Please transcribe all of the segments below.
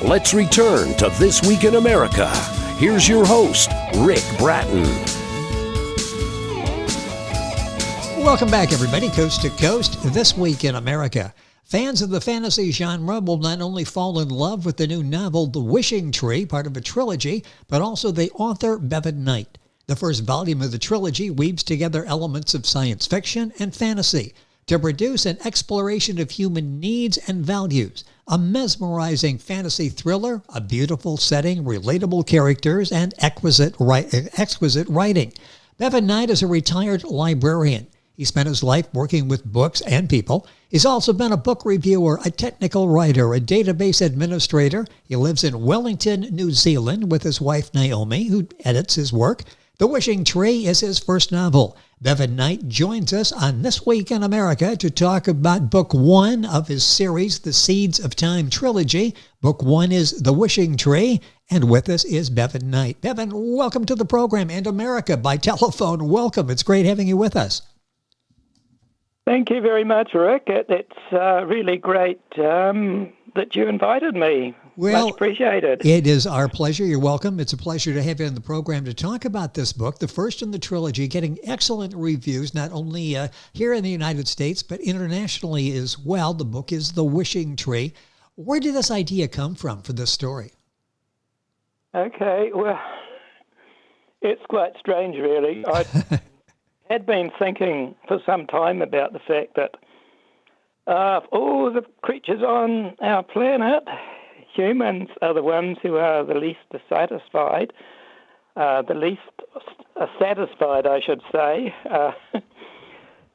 Let's return to This Week in America. Here's your host, Rick Bratton. Welcome back, everybody, coast to coast, This Week in America. Fans of the fantasy genre will not only fall in love with the new novel, The Wishing Tree, part of a trilogy, but also the author, Bevan. The first volume of the trilogy weaves together elements of science fiction and fantasy to produce an exploration of human needs and values, a mesmerizing fantasy thriller, a beautiful setting, relatable characters, and exquisite writing. Bevan is a retired librarian. He spent his life working with books and people. He's also been a book reviewer, a technical writer, a database administrator. He lives in Wellington, New Zealand with his wife, Naomi, who edits his work. The Wishing Tree is his first novel. Bevan joins us on This Week in America to talk about Book 1 of his series, The Seeds of Time trilogy. Book 1 is The Wishing Tree, and with us is Bevan. Bevan, welcome to the program, and America by telephone. Welcome. It's great having you with us. Thank you very much, Rick. It's really great that you invited me. Well, much appreciated. It is our pleasure. You're welcome. It's a pleasure to have you on the program to talk about this book, the first in the trilogy, getting excellent reviews, not only here in the United States, but internationally as well. The book is The Wishing Tree. Where did this idea come from for this story? Okay, well, it's quite strange, really. I had been thinking for some time about the fact that of all the creatures on our planet, humans are the ones who are the least satisfied, I should say.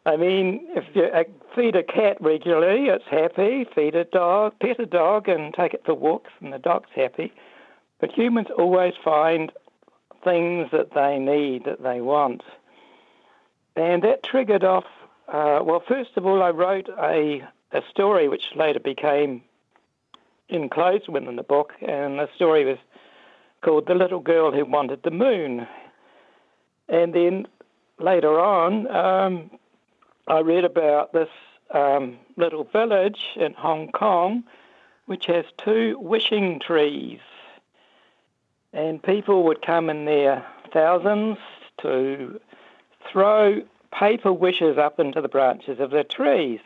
I mean, if you feed a cat regularly, it's happy. Feed a dog, pet a dog and take it for walks, and the dog's happy. But humans always find things that they need, that they want. And that triggered off, first of all, I wrote a story which later became enclosed within the book, and the story was called The Little Girl Who Wanted the Moon. And then later on, I read about this little village in Hong Kong which has 2 wishing trees. And people would come in their thousands to throw paper wishes up into the branches of the trees.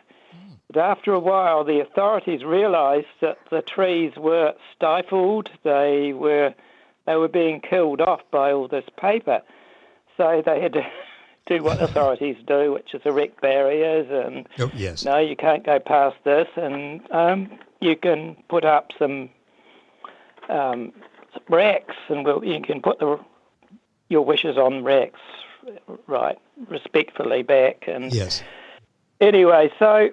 But after a while, the authorities realized that the trees were stifled. They were being killed off by all this paper. So they had to do what authorities do, which is erect barriers and, no, you can't go past this. And you can put up some racks, and you can put your wishes on racks, right, respectfully back. And yes. Anyway, so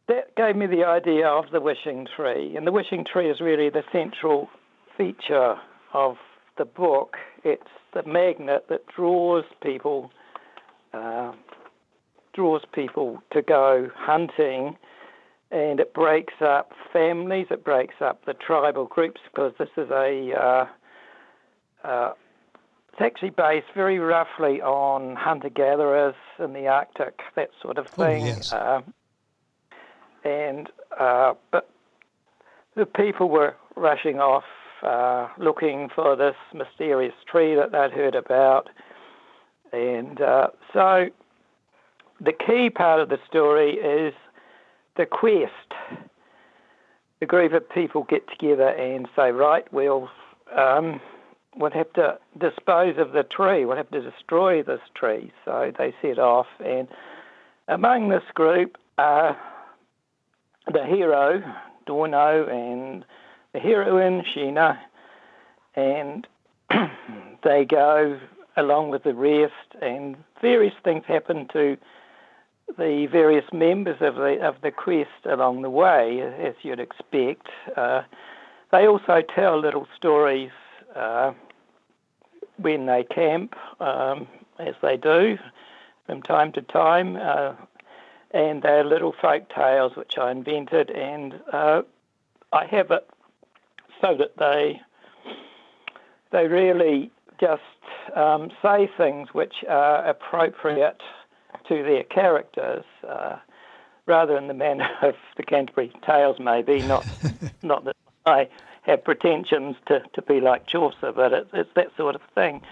that gave me the idea of the wishing tree. And the wishing tree is really the central feature of the book. It's the magnet that draws people to go hunting, and it breaks up families, it breaks up the tribal groups, because this is it's actually based very roughly on hunter-gatherers in the Arctic, that sort of thing. Oh, yes. But the people were rushing off looking for this mysterious tree that they'd heard about. And so the key part of the story is the quest. The group of people get together and say, right, we'll have to dispose of the tree. We'll have to destroy this tree. So they set off, and among this group are the hero, Dorno, and the heroine, Sheena, and they go along with the rest, and various things happen to the various members of the quest along the way, as you'd expect. They also tell little stories when they camp, as they do from time to time, and they're little folk tales which I invented, and I have it so that they really just say things which are appropriate to their characters, rather in the manner of the Canterbury Tales, maybe not that I have pretensions to be like Chaucer, but it's that sort of thing.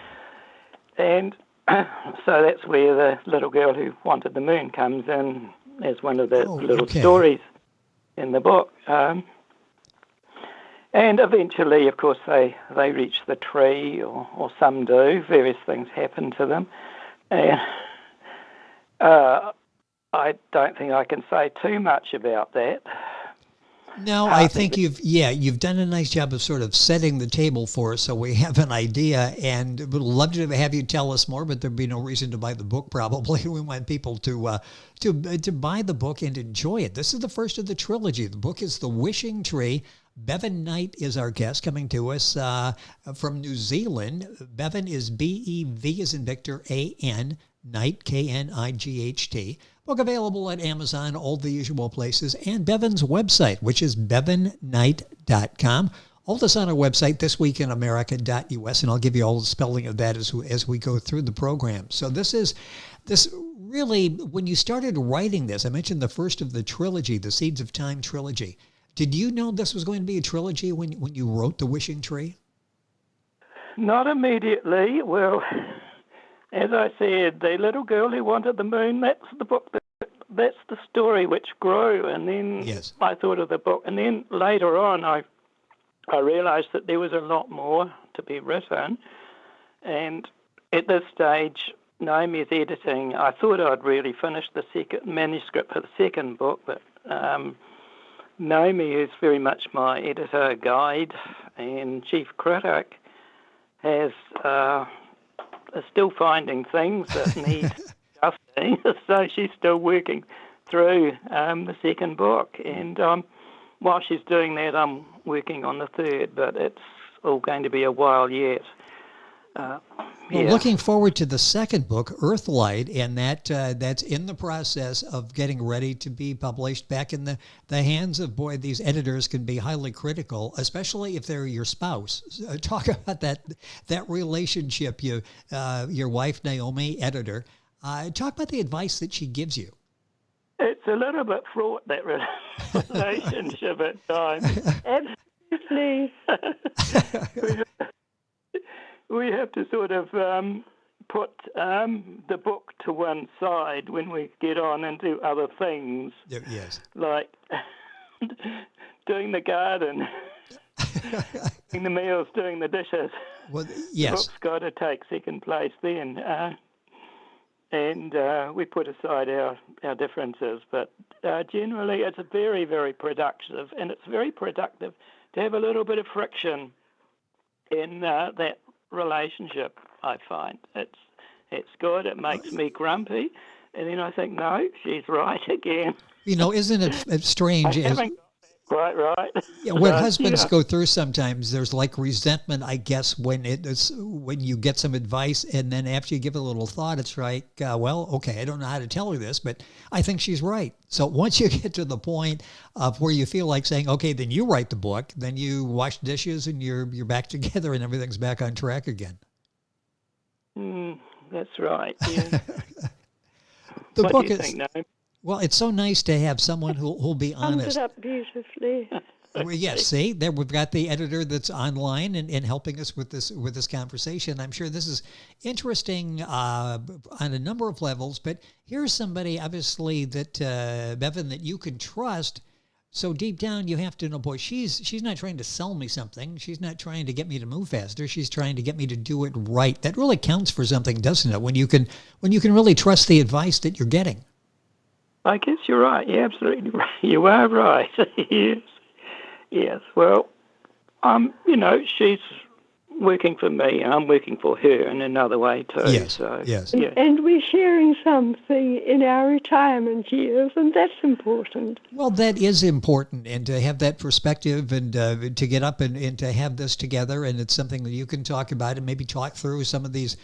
And so that's where the little girl who wanted the moon comes in as one of the stories in the book. And eventually, of course, they reach the tree, or some do. Various things happen to them. And I don't think I can say too much about that. No, I think you've done a nice job of sort of setting the table for us so we have an idea, and would love to have you tell us more, but there'd be no reason to buy the book probably. We want people to buy the book and enjoy it. This is the first of the trilogy. The book is The Wishing Tree. Bevan Knight is our guest, coming to us from New Zealand. Bevan is B-E-V as in Victor, A-N, Knight, K-N-I-G-H-T. Book available at Amazon, all the usual places, and Bevan's website, which is bevanknight.com. All this on our website, thisweekinamerica.us, and I'll give you all the spelling of that as we go through the program. So this really, when you started writing this, I mentioned the first of the trilogy, the Seeds of Time trilogy. Did you know this was going to be a trilogy when you wrote The Wishing Tree? Not immediately. Well, as I said, the little girl who wanted the moon, that's the book, that's the story which grew. And then I thought of the book. And then later on, I realized that there was a lot more to be written. And at this stage, Naomi is editing. I thought I'd really finished the second manuscript for the second book, but Naomi, who's very much my editor, guide, and chief critic, is still finding things that need adjusting, so she's still working through the second book. And while she's doing that, I'm working on the third, but it's all going to be a while yet. Looking forward to the second book, Earthlight, and that's in the process of getting ready to be published. Back in the hands of, these editors can be highly critical, especially if they're your spouse. Talk about that relationship, your wife, Naomi, editor. Talk about the advice that she gives you. It's a little bit fraught, that relationship at times. Absolutely. We have to sort of put the book to one side when we get on and do other things. Yes. Like doing the garden, doing the meals, doing the dishes. Well, yes. The book's got to take second place then. And we put aside our differences. But generally it's very, very productive. And it's very productive to have a little bit of friction in that relationship. I find it's good. It makes me grumpy, and then I think, no, she's right again. Isn't it strange? I haven't quite right. Yeah, when husbands go through sometimes, there's like resentment, I guess, when you get some advice, and then after you give it a little thought, it's like, okay, I don't know how to tell her this, but I think she's right. So once you get to the point of where you feel like saying, okay, then you write the book, then you wash dishes, and you're back together, and everything's back on track again. That's right. Yeah. What do you think, Naomi? Well, it's so nice to have someone who'll be honest. Summed it up beautifully. Well, yes, see, there we've got the editor that's online and helping us with this conversation. I'm sure this is interesting on a number of levels, but here's somebody, obviously, that Bevan, that you can trust. So deep down, you have to know, boy, she's not trying to sell me something. She's not trying to get me to move faster. She's trying to get me to do it right. That really counts for something, doesn't it? When you can really trust the advice that you're getting. I guess you're right. You're absolutely right. You are right. Yes. Well, she's working for me, and I'm working for her in another way too. Yes. So, yes. Yeah. And we're sharing something in our retirement years, and that's important. Well, that is important, and to have that perspective, and to get up and to have this together, and it's something that you can talk about and maybe talk through some of these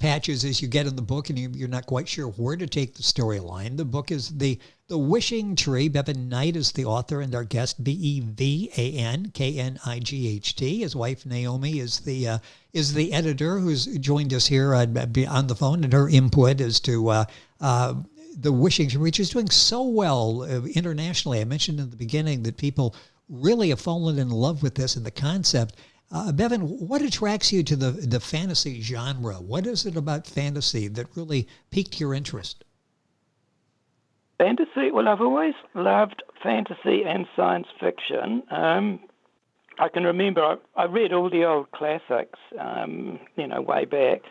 patches as you get in the book, and you're not quite sure where to take the storyline. The book is The Wishing Tree. Bevan Knight is the author and our guest, BevanKnight. His wife Naomi is the editor, who's joined us here on the phone, and her input as to The Wishing Tree, which is doing so well internationally. I mentioned in the beginning that people really have fallen in love with this and the concept. Bevan, what attracts you to the fantasy genre? What is it about fantasy that really piqued your interest? Fantasy? Well, I've always loved fantasy and science fiction. I can remember I read all the old classics, way back.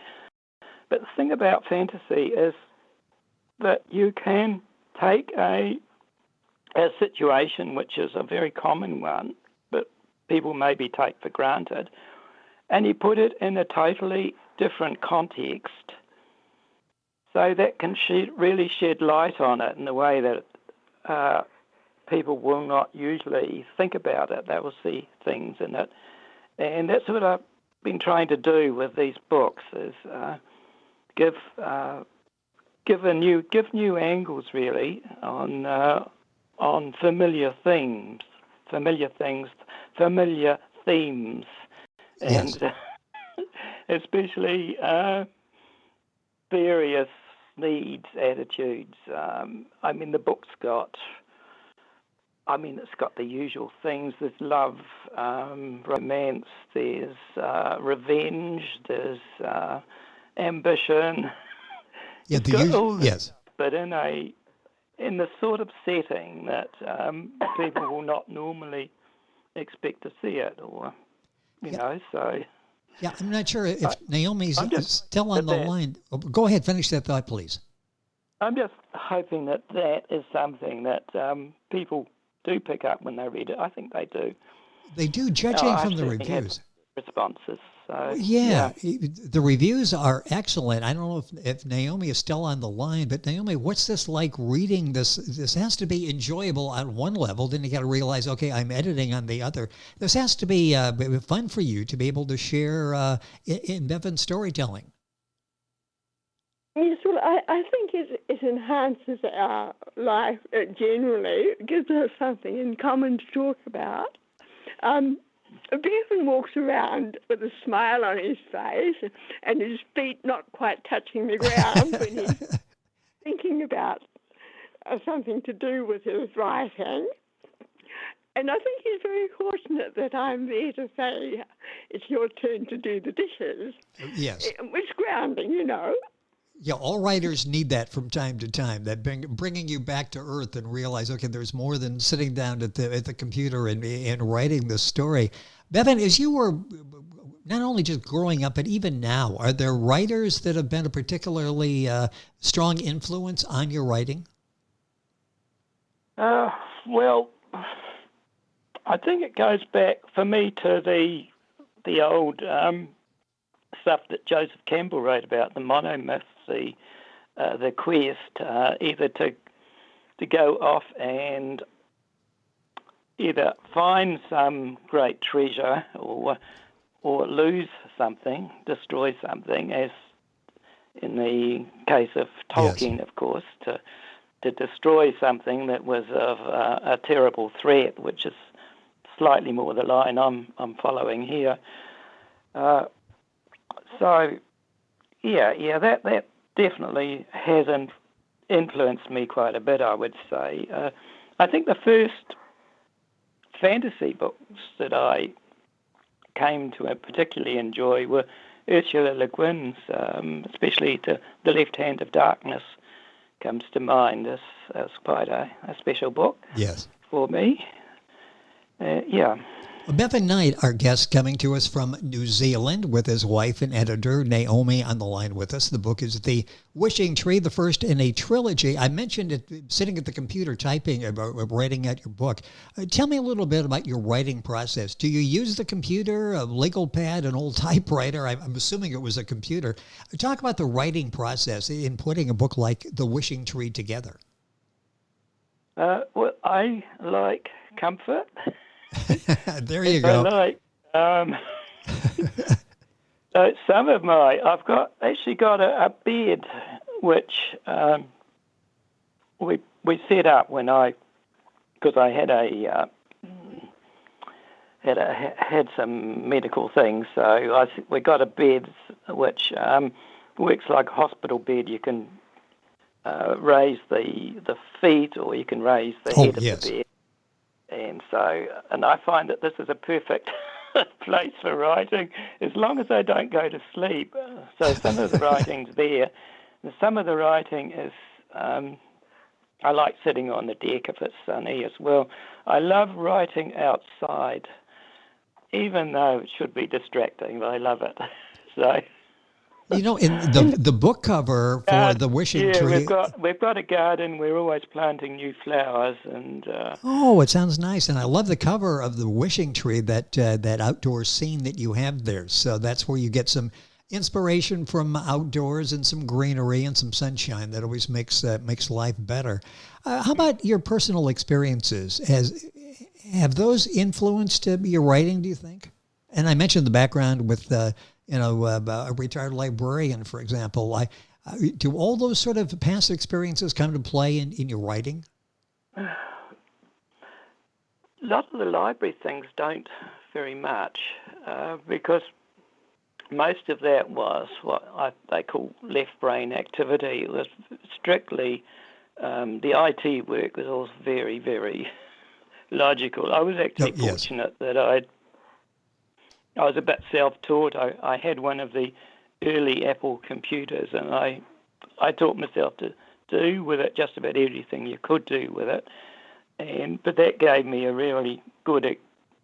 But the thing about fantasy is that you can take a situation which is a very common one, but people maybe take for granted, and you put it in a totally different context, so that can really shed light on it in a way that people will not usually think about it. They will see things in it, and that's what I've been trying to do with these books: is give new angles really on familiar themes, Yes. and especially various needs, attitudes. The book's it's got the usual things. There's love, romance, there's revenge, there's ambition. Yeah, yes. But in the sort of setting that people will not normally expect to see it, or so. Yeah, I'm not sure if Naomi's still on the that. line. Oh, go ahead, finish that thought, please. I'm just hoping that is something that people do pick up when they read it. I think they do. They do, judging from the reviews. Responses. So, yeah, the reviews are excellent. I don't know if Naomi is still on the line, but Naomi, what's this like reading this? This has to be enjoyable on one level. Then you got to realize, okay, I'm editing on the other. This has to be fun for you to be able to share in Bevan's storytelling. Yes, well, I think it enhances our life generally. It gives us something in common to talk about. Bevan walks around with a smile on his face and his feet not quite touching the ground when he's thinking about something to do with his writing. And I think he's very fortunate that I'm there to say, it's your turn to do the dishes. Yes. It's grounding, Yeah, all writers need that from time to time, that bringing you back to earth and realize, okay, there's more than sitting down at the computer and writing the story. Bevan, as you were not only just growing up, but even now, are there writers that have been a particularly strong influence on your writing? Well, I think it goes back for me to the old stuff that Joseph Campbell wrote about, the monomyths, the quest, either to go off and either find some great treasure or lose something, destroy something, as in the case of Tolkien, Yes. of course, to destroy something that was of a terrible threat, which is slightly more the line I'm following here. That definitely has influenced me quite a bit, I would say. I think the first fantasy books that I came to particularly enjoy were Ursula Le Guin's, especially The Left Hand of Darkness comes to mind as quite a special book for me. Bevan Knight, our guest, coming to us from New Zealand with his wife and editor, Naomi, on the line with us. The book is The Wishing Tree, the first in a trilogy. I mentioned it sitting at the computer typing, about writing out your book. Tell me a little bit about your writing process. Do you use the computer, a legal pad, an old typewriter? I'm assuming it was a computer. Talk about the writing process in putting a book like The Wishing Tree together. Well, I like comfort. There you go. So some of I've actually got a bed which we set up because I had some medical things, so we got a bed which works like a hospital bed. You can raise the feet, or you can raise the head of the bed. And I find that this is a perfect place for writing, as long as I don't go to sleep. So some of the writing's there. And some of the writing is, I like sitting on the deck if it's sunny as well. I love writing outside, even though it should be distracting, but I love it. So... You know, in the book cover for the wishing tree. We've got a garden. We're always planting new flowers, and oh, it sounds nice. And I love the cover of the wishing tree, that outdoor scene that you have there. So that's where you get some inspiration from outdoors and some greenery and some sunshine. That always makes life better. How about your personal experiences? Have those influenced your writing, do you think? And I mentioned the background with a retired librarian, for example. Do all those sort of past experiences come to play in your writing? A lot of the library things don't very much, because most of that was what they call left brain activity. It was strictly, the IT work was all very, very logical. I was actually fortunate that I was a bit self-taught. I had one of the early Apple computers, and I taught myself to do with it just about everything you could do with it. But that gave me a really good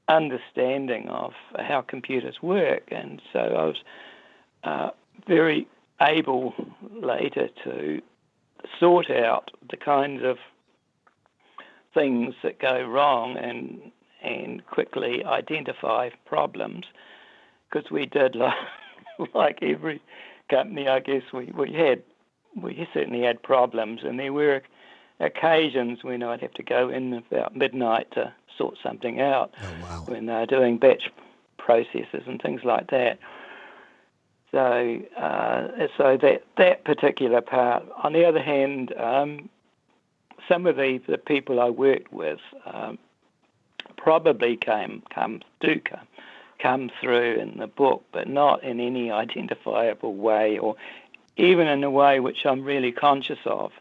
understanding of how computers work, and so I was very able later to sort out the kinds of things that go wrong and quickly identify problems, because we did, like every company, I guess, we certainly had problems, and there were occasions when I'd have to go in about midnight to sort something out. Oh, wow. When they're doing batch processes and things like that. So that particular part. On the other hand, some of the people I worked with probably come through in the book, but not in any identifiable way, or even in a way which I'm really conscious of.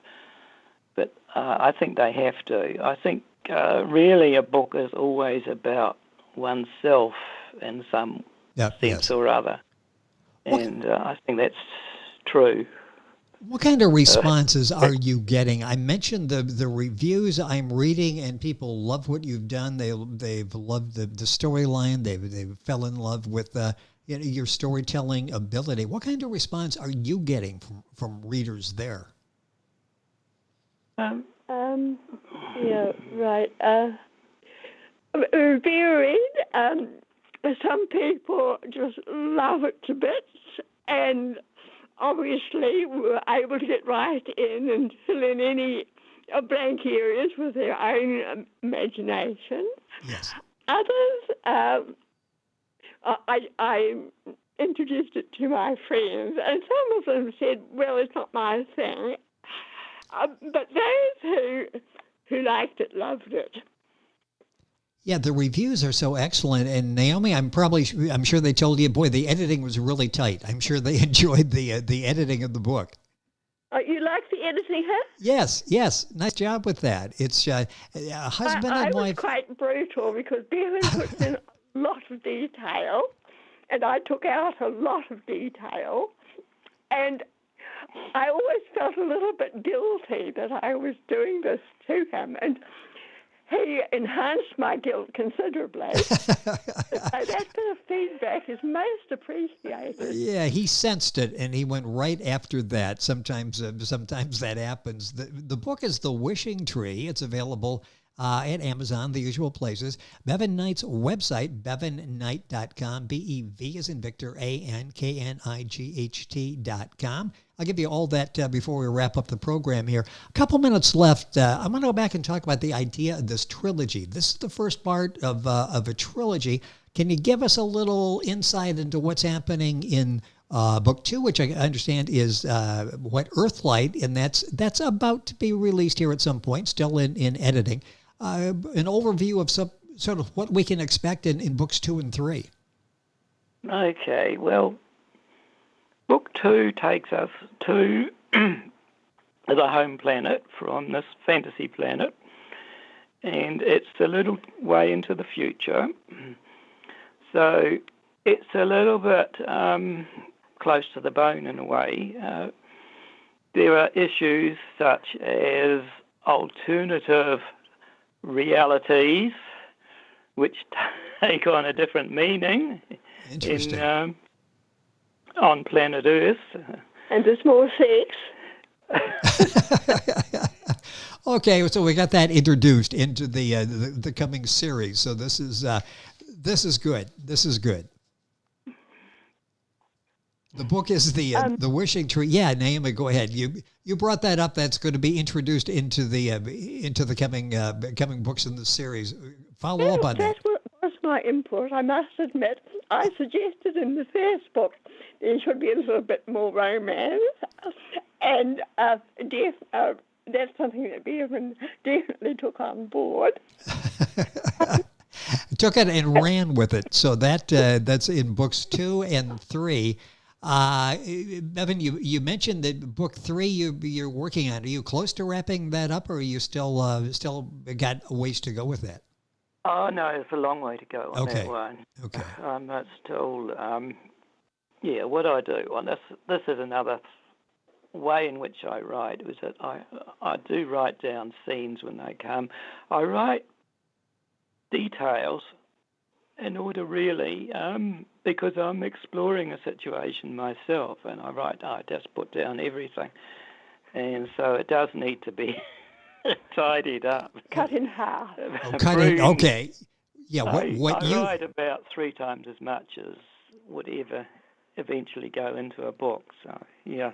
But I think they have to. I think really a book is always about oneself in some sense or other. And I think that's true. What kind of responses are you getting? I mentioned the reviews I'm reading, and people love what you've done. They've loved the storyline. They fell in love with your storytelling ability. What kind of response are you getting from readers there? Yeah, right. Varied. Some people just love it to bits, and obviously were able to get right in and fill in any blank areas with their own imagination. Yes. Others, I introduced it to my friends, and some of them said, well, it's not my thing. But those who liked it loved it. Yeah, the reviews are so excellent. And Naomi, I'm sure they told you, boy, the editing was really tight. I'm sure they enjoyed the editing of the book. You like the editing, huh? Yes. Nice job with that. It's husband and wife. I was quite brutal because Bevan puts in a lot of detail, and I took out a lot of detail, and I always felt a little bit guilty that I was doing this to him, and he enhanced my guilt considerably. So that bit of feedback is most appreciated. Yeah, he sensed it, and he went right after that. Sometimes that happens. The book is The Wishing Tree. It's available at Amazon, the usual places. Bevan Knight's website, bevanknight.com, B-E-V as in Victor, A-N-K-N-I-G-H-T.com. I'll give you all that before we wrap up the program here. A couple minutes left. I'm going to go back and talk about the idea of this trilogy. This is the first part of a trilogy. Can you give us a little insight into what's happening in book 2, which I understand is What Earthlight, and that's about to be released here at some point, still in editing. An overview of some sort of what we can expect in books 2 and 3. Okay, well, book 2 takes us to the home planet from this fantasy planet, and it's a little way into the future. So it's a little bit close to the bone in a way. There are issues such as alternative realities, which take on a different meaning on planet Earth. And there's more sex. Okay, so we got that introduced into the coming series. So this is good. This is good. The book is the Wishing Tree. Yeah, Naomi, go ahead. You brought that up. That's going to be introduced into the coming books in the series. Follow up on that. That was my input. I must admit, I suggested in the first book there should be a little bit more romance, and that's something that Bevan definitely took on board. Took it and ran with it. So that's in books 2 and 3. Bevan, you mentioned that book 3 you're working on. Are you close to wrapping that up, or are you still got a ways to go with that? Oh no, it's a long way to go on that one. Okay. That's still, what I do on this is another way in which I write, is that I do write down scenes when they come. I write details in order really, because I'm exploring a situation myself, and I just put down everything. And so it does need to be tidied up. Cut in half. Okay. Yeah, I write about 3 times as much as would ever eventually go into a book. So, yeah.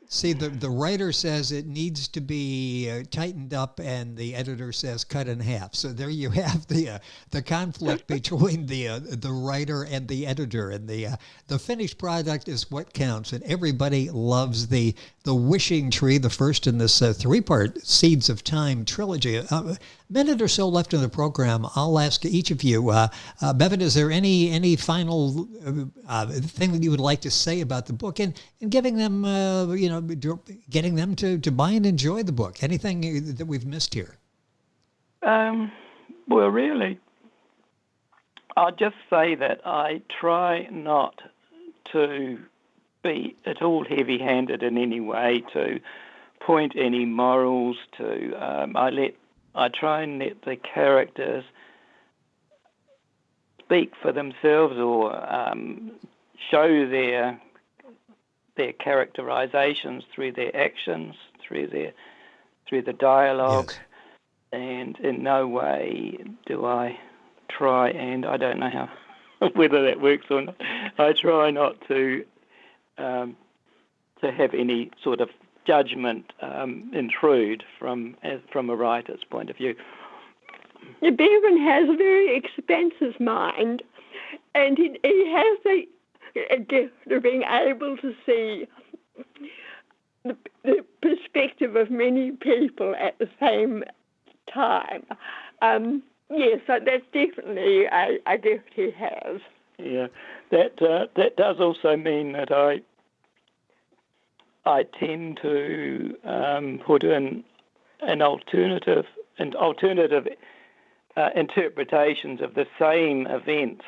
See, the writer says it needs to be tightened up, and the editor says cut in half. So there you have the conflict between the writer and the editor, and the finished product is what counts. And everybody loves the Wishing Tree, the first in this 3-part Seeds of Time trilogy. A minute or so left in the program. I'll ask each of you, Bevan, is there any final thing that you would like to say about the book, and giving them, getting them to buy and enjoy the book? Anything that we've missed here? Well, really, I'll just say that I try not to be at all heavy-handed in any way, to point any morals to. I try and let the characters speak for themselves, or show their characterizations through their actions, through the dialogue. Yes. And in no way do I try, and I don't know how whether that works or not. I try not to have any sort of judgment intrude from a writer's point of view. Bevan has a very expansive mind, and he has the gift of being able to see the perspective of many people at the same time. Yes, so that's definitely a gift he has. Yeah, that does also mean that I tend to put in alternative interpretations of the same event.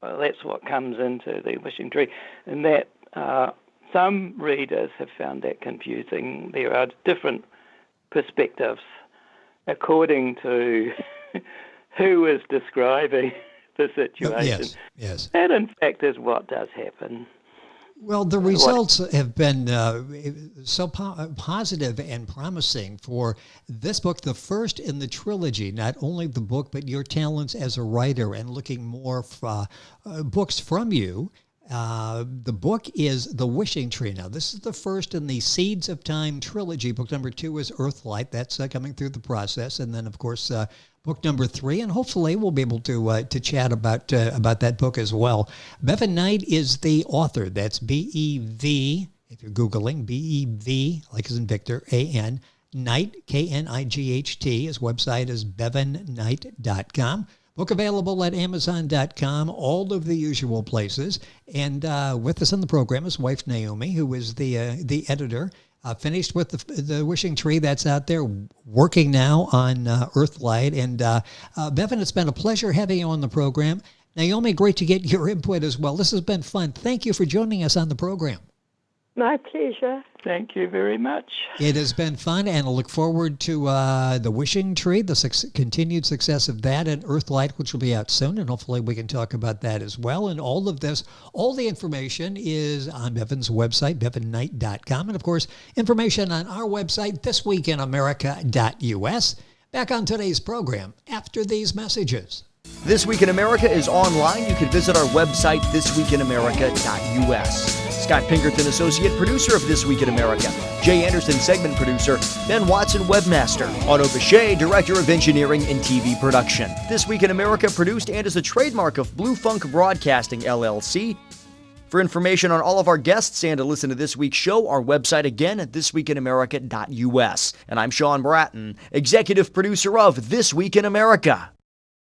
That's what comes into the Wishing Tree, and that some readers have found that confusing. There are different perspectives according to who is describing the situation. Yes. That, in fact, is what does happen. Well, the results have been so positive and promising for this book, the first in the trilogy. Not only the book, but your talents as a writer, and looking more for books from you. The book is The Wishing Tree. Now, this is the first in the Seeds of Time trilogy. Book number 2 is Earthlight. That's coming through the process. And then, of course, book number 3, and hopefully we'll be able to chat about that book as well. Bevan Knight is the author. That's B-E-V, if you're Googling, B-E-V, like as in Victor, A-N, Knight, K-N-I-G-H-T. His website is bevanknight.com. Book available at Amazon.com, all of the usual places. And with us on the program is wife Naomi, who is the editor. finished with the wishing tree that's out there, working now on Earthlight. And Bevan, it's been a pleasure having you on the program. Naomi, great to get your input as well. This has been fun. Thank you for joining us on the program. My pleasure. Thank you very much. It has been fun, and I look forward to the wishing tree, the continued success of that, and Earthlight, which will be out soon, and hopefully we can talk about that as well. And all of this, all the information is on Bevan's website, bevanknight.com, and of course, information on our website, thisweekinamerica.us. Back on today's program after these messages. This Week in America is online. You can visit our website, thisweekinamerica.us. Scott Pinkerton, associate producer of This Week in America. Jay Anderson, segment producer. Ben Watson, webmaster. Otto Bechet, director of engineering and TV production. This Week in America produced and is a trademark of Blue Funk Broadcasting, LLC. For information on all of our guests and to listen to this week's show, our website again at thisweekinamerica.us. And I'm Sean Bratton, executive producer of This Week in America.